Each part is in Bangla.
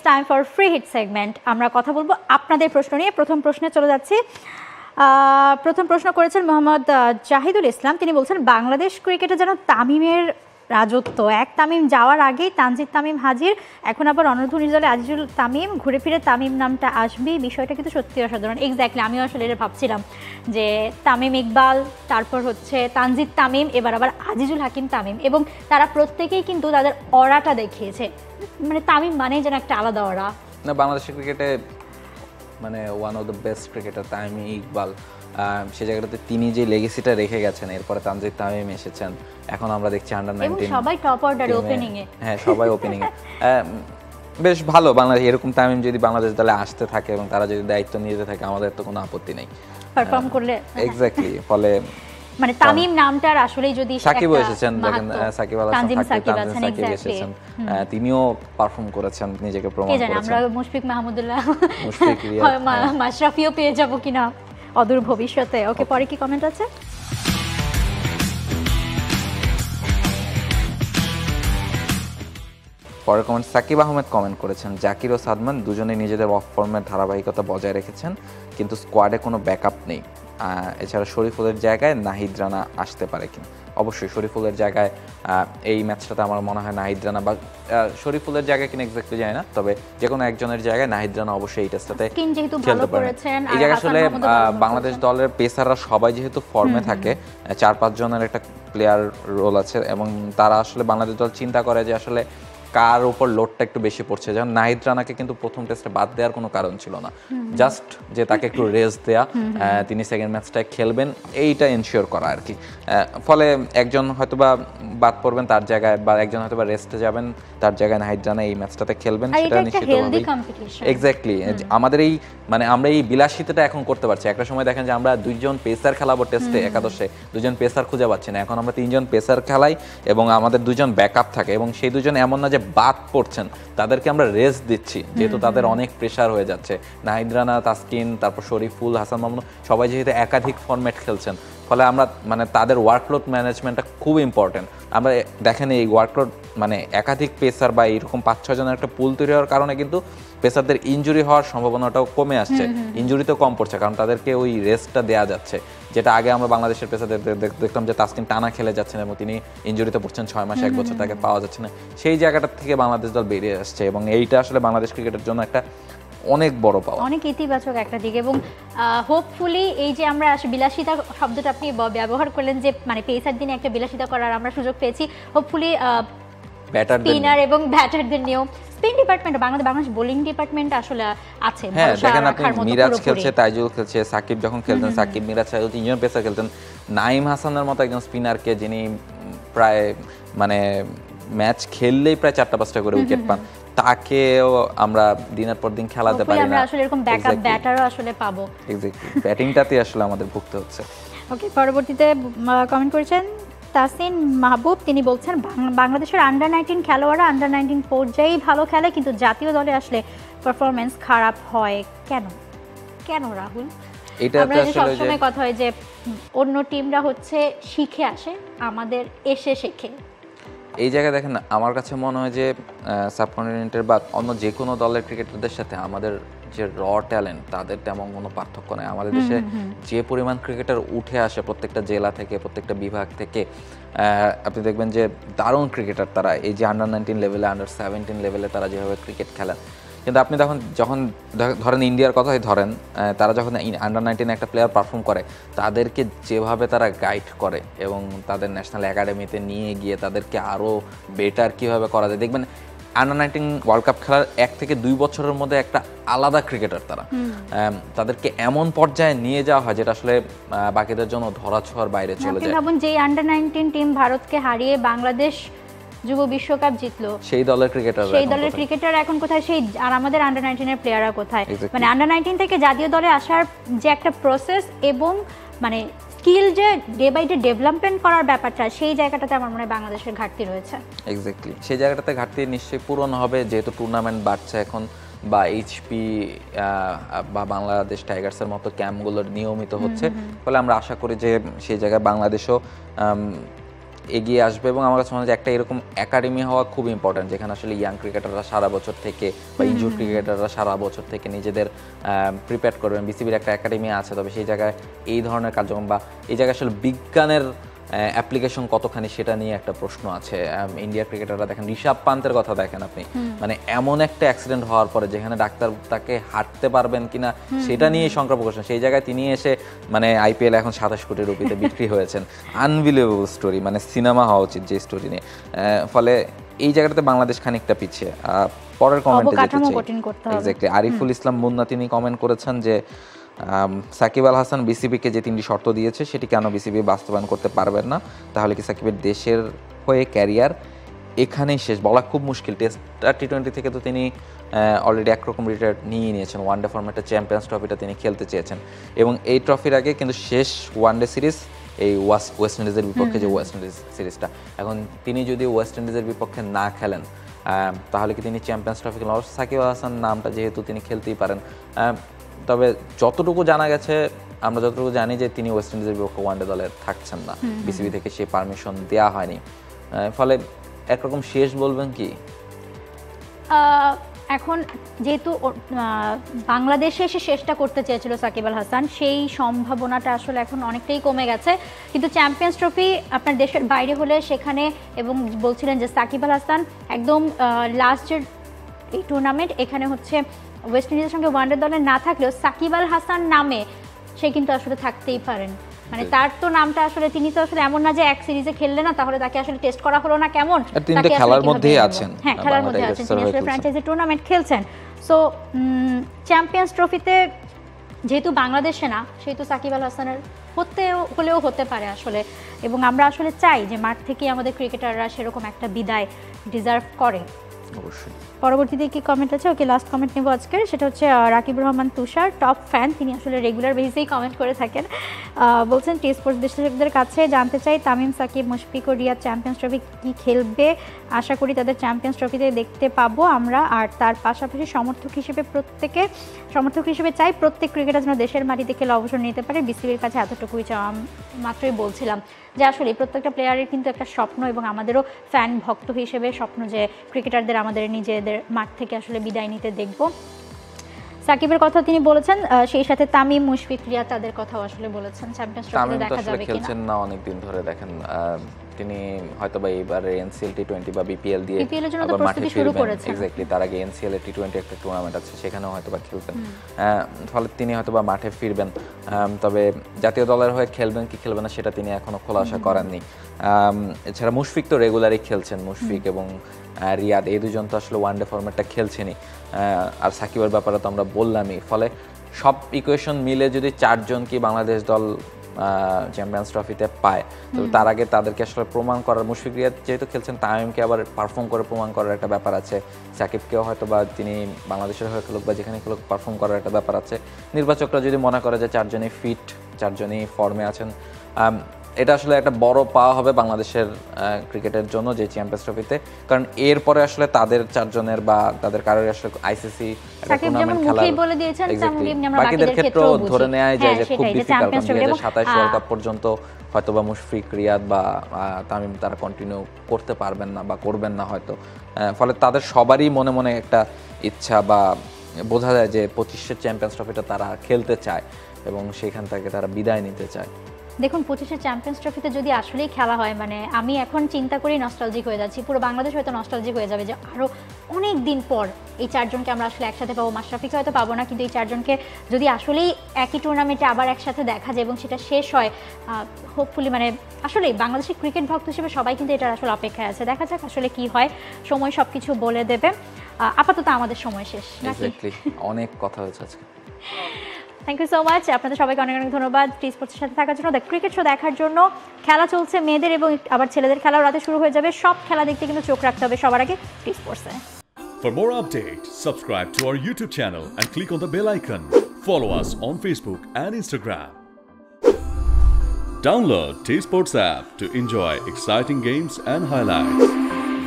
Time for free hit segment. আমরা কথা বলবো আপনাদের প্রশ্ন নিয়ে। প্রথম প্রশ্নে চলে যাচ্ছি। প্রথম প্রশ্ন করেছেন মোহাম্মদ জাহিদুল ইসলাম। তিনি বলছেন বাংলাদেশ ক্রিকেটে যেন তামিমের রাজত্ব। এক তামিম যাওয়ার আগেই তানজিদ তামিম হাজির, এখন আবার অনূর্ধ্ব-19 দলে আজিজুল তামিম, ঘুরে ফিরে তামিম নামটা আসবে। বিষয়টা কিন্তু সত্যি অসাধারণ। এক্স্যাক্টলি, আমিও আসলে এটা ভাবছিলাম যে তামিম ইকবাল, তারপর হচ্ছে তানজিদ তামিম, এবার আবার আজিজুল হাকিম তামিম, এবং তারা প্রত্যেকেই কিন্তু তাদের অরাটা দেখিয়েছে। মানে তামিম মানে যেন একটা আলাদা অরা। না, বাংলাদেশের ক্রিকেটে মানে one of the best cricketer Tamim Iqbal. সে জায়গাটাতে তিনি যে লেগেসিটা রেখে গেছেন, এরপরে তানজিদ তামিম এসেছেন, এখন আমরা দেখছি আন্ডার-19 সবাই টপ অর্ডারে ওপেনিং এ। হ্যাঁ, সবাই ওপেনিং এ। বেশ ভালো। বাংলাদেশ এরকম তামিম যদি বাংলাদেশ দলে আসতে থাকে এবং তারা যদি দায়িত্ব নিতে থাকে, আমাদের তো কোনো আপত্তি নেই পারফর্ম করলে। এক্স্যাক্টলি। ফলে মানে তামিম নামটার আসলেই যদি সাকিবও এসেছেন, দেখেন সাকিব আল হাসান, সাকিব এসেছেন, তিনিও পারফর্ম করেছেন, নিজেকে প্রমাণ করেছেন। আমরা মুশফিক মাহমুদুল্লাহ, মাশরাফিও পেয়ে যাব কিনা অদূর ভবিষ্যতে। ওকে, পরে কি কমেন্ট আছে? পরের কমেন্ট সাকিব আহমেদ কমেন্ট করেছেন, জাকির ও সাদমান দুজনে নিজেদের অফ ফর্মের ধারাবাহিকতা বজায় রেখেছেন, কিন্তু স্কোয়াডে কোনো ব্যাকআপ নেই। এছাড়া শরীফুলের জায়গায় নাহিদ রানা আসতে পারে কিনা? অবশ্যই শরীফুলের জায়গায় এই ম্যাচটাতে আমার মনে হয় নাহিদ রানা বা শরীফুলের জায়গায় কিনা এক্স্যাক্টলি যায় না, তবে যে কোনো একজনের জায়গায় নাহিদ রানা অবশ্যই এই টেস্টটাতে খেলতে পারে। এই জায়গায় আসলে বাংলাদেশ দলের পেসাররা সবাই যেহেতু ফর্মে থাকে, 4-5 জনের একটা প্লেয়ার রোল আছে, এবং তারা আসলে বাংলাদেশ দল চিন্তা করে যে আসলে কার উপর লোডটা একটু বেশি পড়ছে। যেমন নাহিদ রানাকে কিন্তু প্রথম টেস্টে বাদ দেওয়ার কোনো কারণ ছিল না, জাস্ট যে তাকে একটু রেস্ট দেয়া, তিনি সেকেন্ড ম্যাচটায় খেলবেন এইটা এনশিওর করা আর কি। ফলে একজন হয়তোবা বাদ পড়বেন তার জায়গায়, বা একজন হয়তোবা রেস্টে যাবেন তার জায়গায় নাহিদ রানা এই ম্যাচটাতে খেলবেন, সেটা নিশ্চিতভাবে এক্স্যাক্টলি আমাদের এই মানে আমরা এই বিলাসিতাটা এখন করতে পারছি। একটা সময় দেখেন যে আমরা 2 জন পেসার খেলাবো টেস্টে, একাদশে 2 জন পেসার খুঁজে পাচ্ছি না, এখন আমরা 3 জন পেসার খেলাই এবং আমাদের 2 জন ব্যাকআপ থাকে, এবং সেই 2 জন এমন না যে বাদ পড়ছেন, তাদেরকে আমরা রেস্ট দিচ্ছি যেহেতু তাদের অনেক প্রেশার হয়ে যাচ্ছে। নাহিদ রানা, তাসকিন, তারপর শরীফুল, হাসান মাহমুদ সবাই যেহেতু একাধিক ফরম্যাট খেলছেন, ফলে আমরা মানে তাদের ওয়ার্কলোড ম্যানেজমেন্টটা খুব ইম্পর্টেন্ট। আমরা দেখেন এই ওয়ার্কলোড মানে একাধিক পেসার বা এরকম 5-6 জনের একটা পুল তৈরি হওয়ার কারণে কিন্তু পেসারদের ইনজুরি হওয়ার সম্ভাবনাটাও কমে আসছে, ইনজুরি তো কম পড়ছে, কারণ তাদেরকে ওই রেস্টটা দেওয়া যাচ্ছে। যেটা আগে আমরা বাংলাদেশের পেসারদের দেখতাম যে তাসকিন টানা খেলে যাচ্ছেন এবং তিনি ইনজুরিতে পড়ছেন 6 মাস 1 বছর, তাকে পাওয়া যাচ্ছে না। সেই জায়গাটা থেকে বাংলাদেশ দল বেরিয়ে আসছে, এবং এইটা আসলে বাংলাদেশ ক্রিকেটের জন্য একটা অনেক বড় পাওয়া, অনেক ইতিবাচক একটা দিক। এবং হোপফুলি এই যে আমরা বিলাসিতা শব্দটা আপনি ব্যবহার করলেন, যে মানে পেসার দিনে একটা বিলাসিতা করার আমরা সুযোগ পেয়েছি, হোপফুলি স্পিনার এবং ব্যাটারদের নিয়েও spin department, Bangladesh bowling department আসলে আছে। হ্যাঁ, দেখেন আপনি মিরাজ খেলছে, তাইজুল খেলছে, সাকিব যখন খেলতেন, সাকিব, মিরাজ, তাইজুল 3 জন পেসার খেলতেন। নাইম হাসানের মতো একজন স্পিনারকে, যিনি প্রায় মানে ম্যাচ খেললেই প্রায় 4টা-5টা করে উইকেট পান, তাকেও আমরা দিনের পর দিন খেলাতে পারি না। আমরা আসলে এরকম ব্যাকআপ ব্যাটারও আসলে পাবো। এক্স্যাক্টলি, ব্যাটিংটাতে আসলে আমাদের ভুগতে হচ্ছে। ওকে, পরবর্তীতে কমেন্ট করেছেন তাসিন মাহবুব। তিনি বলছেন বাংলাদেশের আন্ডার-19 খেলোয়াড়রা আন্ডার-19 পর্যায়েই ভালো খেলে, কিন্তু জাতীয় দলে আসলে পারফরমেন্স খারাপ হয় কেন? কেন রাহুল? আমরা সবসময় কথা হয় যে অন্য টিমরা হচ্ছে শিখে আসে, আমাদের এসে শেখে। এই জায়গায় দেখেন, আমার কাছে মনে হয় যে সাবকন্টিনেন্টের বা অন্য যে কোনো দলের ক্রিকেটারদের সাথে আমাদের যে র ট্যালেন্ট, তাদের তেমন কোনো পার্থক্য নেই। আমাদের দেশে যে পরিমাণ ক্রিকেটার উঠে আসে প্রত্যেকটা জেলা থেকে, প্রত্যেকটা বিভাগ থেকে, আপনি দেখবেন যে দারুণ ক্রিকেটার তারা। এই যে আন্ডার-19 লেভেলে, আন্ডার-17 লেভেলে তারা যেভাবে ক্রিকেট খেলেন, কিন্তু আপনি যখন ধরেন ইন্ডিয়ার কথাই ধরেন, তারা যখন আন্ডার-19 একটা প্লেয়ার পারফর্ম করে, তাদেরকে যেভাবে তারা গাইড করে এবং তাদের ন্যাশনাল একাডেমিতে নিয়ে গিয়ে তাদেরকে আরও বেটার কীভাবে করা যায়, দেখবেন আন্ডার-19 ওয়ার্ল্ড কাপ খেলার 1 থেকে 2 বছরের মধ্যে একটা আলাদা ক্রিকেটার তারা। তাদেরকে এমন পর্যায়ে নিয়ে যাওয়া হয় যেটা আসলে বাকিদের জন্য ধরাছোঁয়ার বাইরে চলে যায়। ভাবুন, যে আন্ডার-19 টিম ভারতকে হারিয়ে বাংলাদেশ যুব বিশ্বকাপ জিতলো, সেই দলের ক্রিকেটার এখন কোথায়? সেই আর আমাদের আন্ডার-19 এর প্লেয়াররা কোথায়? মানে আন্ডার-19 থেকে জাতীয় দলে আসার যে একটা প্রসেস এবং মানে স্কিল যে ডে বাই ডে ডেভেলপমেন্ট করার ব্যাপারটা, সেই জায়গাটাতে আমার মনে হয় বাংলাদেশের ঘাটতি রয়েছে। এক্স্যাক্টলি, সেই জায়গাটাতে ঘাটতি নিশ্চয়ই পূরণ হবে, যেহেতু টুর্নামেন্ট বাড়ছে এখন, বা এইচপি বা বাংলাদেশ টাইগার্সের মতো ক্যাম্পগুলোর নিয়মিত হচ্ছে। ফলে আমরা আশা করি যে সেই জায়গায় বাংলাদেশও এগিয়ে আসবে এবং আমার কাছে মনে হয় যে একটা এরকম একাডেমি হওয়া খুব ইম্পর্ট্যান্ট, যেখানে আসলে ইয়াং ক্রিকেটাররা সারা বছর থেকে বা ইনজুর ক্রিকেটাররা সারা বছর থেকে নিজেদের প্রিপেয়ার করবেন। বিসিবির একটা একাডেমি আছে, তবে সেই জায়গায় এই ধরনের কার্যক্রম বা এই জায়গায় আসলে বিজ্ঞানের অ্যাপ্লিকেশন কতখানি সেটা নিয়ে একটা প্রশ্ন আছে। ইন্ডিয়ার ক্রিকেটাররা দেখেন, ঋষভ পান্তের কথা দেখেন আপনি, মানে এমন একটা অ্যাক্সিডেন্ট হওয়ার পরে যেখানে ডাক্তার তাকে হাঁটতে পারবেন কিনা সেটা নিয়ে শঙ্কা প্রকাশ, সেই জায়গায় তিনি এসে মানে আইপিএল এখন 27 কোটি রুপিতে বিক্রি হয়েছেন। আনবিলিভেবল স্টোরি, মানে সিনেমা হওয়া উচিত যে স্টোরি নিয়ে। ফলে এই জায়গাটাতে বাংলাদেশ খানিকটা পিছিয়ে। পরের কমেন্টে যেতে চাই, এক্স্যাক্টলি আরিফুল ইসলাম মুন্না তিনি কমেন্ট করেছেন যে সাকিব আল হাসান বিসিবিকে যে 3টি শর্ত দিয়েছে সেটি কেন বিসিবি বাস্তবায়ন করতে পারবেন না? তাহলে কি সাকিবের দেশের হয়ে ক্যারিয়ার এখানেই শেষ? বলা খুব মুশকিল। টেস্ট আর টি-20 থেকে তো তিনি অলরেডি একরকম রিটায়ার নিয়ে নিয়েছেন। ওয়ানডে ফরম্যাটে চ্যাম্পিয়ন্স ট্রফিটা তিনি খেলতে চেয়েছেন এবং এই ট্রফির আগে কিন্তু শেষ ওয়ানডে সিরিজ এই ওয়েস্ট ইন্ডিজের বিপক্ষে, যে ওয়েস্ট ইন্ডিজ সিরিজটা, এখন তিনি যদি ওয়েস্ট ইন্ডিজের বিপক্ষে না খেলেন তাহলে কি তিনি চ্যাম্পিয়ন্স ট্রফি খেলেন? অবশ্য সাকিব আল হাসান নামটা যেহেতু তিনি খেলতেই পারেন, তবে যতটুকু জানা গেছে, আমরা যতটুকু জানি যে তিনি ওয়েস্ট ইন্ডিজের বিপক্ষে ওয়ানডে দলে থাকছেন না, বিসিবি থেকে সেই পারমিশন দেওয়া হয়নি। ফলে একরকম শেষ বলবেন কি? এখন যেহেতু বাংলাদেশে এসে শেষটা করতে চেয়েছিল সাকিব আল হাসান, সেই সম্ভাবনাটা আসলে এখন অনেকটাই কমে গেছে। কিন্তু চ্যাম্পিয়ন্স ট্রফি আপনার দেশের বাইরে হলে সেখানে, এবং বলছিলেন যে সাকিব আল হাসান একদম লাস্টের এই টুর্নামেন্ট, এখানে হচ্ছে ওয়েস্ট ইন্ডিজের সঙ্গে ওয়ানডে দলে না থাকলেও সাকিব আল হাসান নামে সে কিন্তু আসলে থাকতেই পারেন। মানে তার তো নামটা আসলে, তিনি তো আসলে এমন না যে এক সিরিজে খেললে না তাহলে তাকে আসলে টেস্ট করা হলো না, কেমন তাকে খেলার মধ্যেই আছেন। হ্যাঁ, খেলার মধ্যে আছেন, তিনি আসলে ফ্র্যাঞ্চাইজি টুর্নামেন্ট খেলছেন। সো চ্যাম্পিয়ন্স ট্রফিতে যেহেতু বাংলাদেশে না, সেহেতু সাকিব আল হাসানের হলেও হতে পারে আসলে। এবং আমরা আসলে চাই যে মাঠ থেকে আমাদের ক্রিকেটাররা সেরকম একটা বিদায় ডিজার্ভ করে। অবশ্যই। পরবর্তীতে কি কমেন্ট আছে? ওকে, লাস্ট কমেন্ট নেব আজকে, সেটা হচ্ছে রাকিব রহমান তুষার, টপ ফ্যান, তিনি আসলে রেগুলার বেসিসেই কমেন্ট করে থাকেন। বলছেন, টি স্পোর্টস বিশ্লেষকদের কাছে জানতে চাই, তামিম, সাকিব, মুশফিক ও রিয়াদ চ্যাম্পিয়ন্স ট্রফি কি খেলবে? আশা করি তাদের চ্যাম্পিয়ন্স ট্রফিতে দেখতে পাবো আমরা। আর তার পাশাপাশি সমর্থক হিসেবে চাই প্রত্যেক ক্রিকেটার যেন দেশের মাটিতে খেলে অবসর নিতে পারে। বিসিবির কাছে এতটুকুই চাওয়া। মাত্রই বলছিলাম যে আসলে প্রত্যেকটা প্লেয়ারের কিন্তু একটা স্বপ্ন, এবং আমাদেরও ফ্যান ভক্ত হিসেবে স্বপ্ন যে ক্রিকেটারদের আমাদের নিজেদের মাঠ থেকে আসলে বিদায় নিতে দেখব। সাকিবের কথা তিনি বলেছেন, সেই সাথে তামিম, মুশফিক, রিয়াদ তাদের কথাও আসলে বলেছেন। চ্যাম্পিয়ন্স ট্রফিতে দেখা যাবে কিনা? খেলছেন না অনেক দিন ধরে, দেখেন তিনি হয়তোবা এবারে এনসিএল টি20 বা বিপিএল দিয়ে আবার মাঠে শুরু করেছেন। এক্স্যাক্টলি, তার আগে এনসিএল এর টি20 একটা টুর্নামেন্ট আছে, সেখানেও হয়তোবা খেলবেন। ফলে তিনি হয়তোবা মাঠে ফিরবেন। তবে জাতীয় দলের হয়ে খেলবেন কি খেলবেন না সেটা তিনি এখনো খোলাসা করেননি। এছাড়া মুশফিক তো রেগুলারই খেলছেন, মুশফিক এবং রিয়াদ, এই দুজন তো আসলে ওয়ানডে ফরম্যাটটা খেলছেনই। আর সাকিবের ব্যাপারে তো আমরা বললামই। ফলে সব ইকুয়েশন মিলে যদি 4 জন কি বাংলাদেশ দল চ্যাম্পিয়ন্স ট্রফিতে পায়, তবে তার আগে তাদেরকে আসলে প্রমাণ করার, মুশফিক রিয়াদ যেহেতু খেলছেন, তামিমকে আবার পারফর্ম করে প্রমাণ করার একটা ব্যাপার আছে। সাকিবকেও হয়তো বা তিনি বাংলাদেশের হয়ে খেলুক বা যেখানে খেলুক পারফর্ম করার একটা ব্যাপার আছে। নির্বাচকরা যদি মনে করে যে 4 জনই ফিট, 4 জনই ফর্মে আছেন, এটা আসলে একটা বড় পাওয়া হবে বাংলাদেশের ক্রিকেটের জন্য যে চ্যাম্পিয়ন্স ট্রফিতে। কারণ এরপরে আসলে তাদের 4 জনের বা তাদের কারোর আসলে আইসিসি টুর্নামেন্ট খেলার, বাকিদের ক্ষেত্রেও ধরে নেওয়া যায় যে খুব ডিফিকাল্ট। 2027 ওয়ার্ল্ড কাপ পর্যন্ত হয়তোবা মুশফিক, রিয়াদ বা তামিম তারা কন্টিনিউ করতে পারবেন না বা করবেন না হয়তো। ফলে তাদের সবারই মনে মনে একটা ইচ্ছা বা বোঝা যায় যে 25-এর চ্যাম্পিয়ন্স ট্রফিটা তারা খেলতে চায় এবং সেখান থেকে তারা বিদায় নিতে চায়। দেখুন, 25-এর চ্যাম্পিয়ন্স ট্রফিতে যদি আসলেই খেলা হয়, মানে আমি এখন চিন্তা করেই নস্টালজিক হয়ে যাচ্ছি। পুরো বাংলাদেশ হয়তো নস্টালজিক হয়ে যাবে যে আরও অনেক দিন পর এই 4 জনকে আমরা আসলে একসাথে পাবো। মাশরাফিকে হয়তো পাবো না, কিন্তু এই 4 জনকে যদি আসলেই একই টুর্নামেন্টে আবার একসাথে দেখা যায় এবং সেটা শেষ হয় হোপফুলি, মানে আসলে বাংলাদেশের ক্রিকেট ভক্ত হিসেবে সবাই কিন্তু এটার আসলে অপেক্ষায় আছে। দেখা যাক আসলে কি হয়, সময় সব কিছু বলে দেবে। আপাতত আমাদের সময় শেষ। অনেক কথা হয়েছে আজকে। থ্যাংক ইউ সো মাচ, আপনাদের সবাইকে অনেক অনেক ধন্যবাদ টি স্পোর্টসের সাথে থাকার জন্য। দ্য ক্রিকেট শো দেখার জন্য। খেলা চলছে মেয়েদের এবং আবার ছেলেদের খেলাও রাতে শুরু হয়ে যাবে। সব খেলা দেখতে কিন্তু চোখ রাখতে হবে সবার আগে টি স্পোর্টসে। For more updates, subscribe to our YouTube channel and click on the bell icon. Follow us on Facebook and Instagram. Download T Sports app to enjoy exciting games and highlights.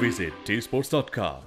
Visit tsports.com.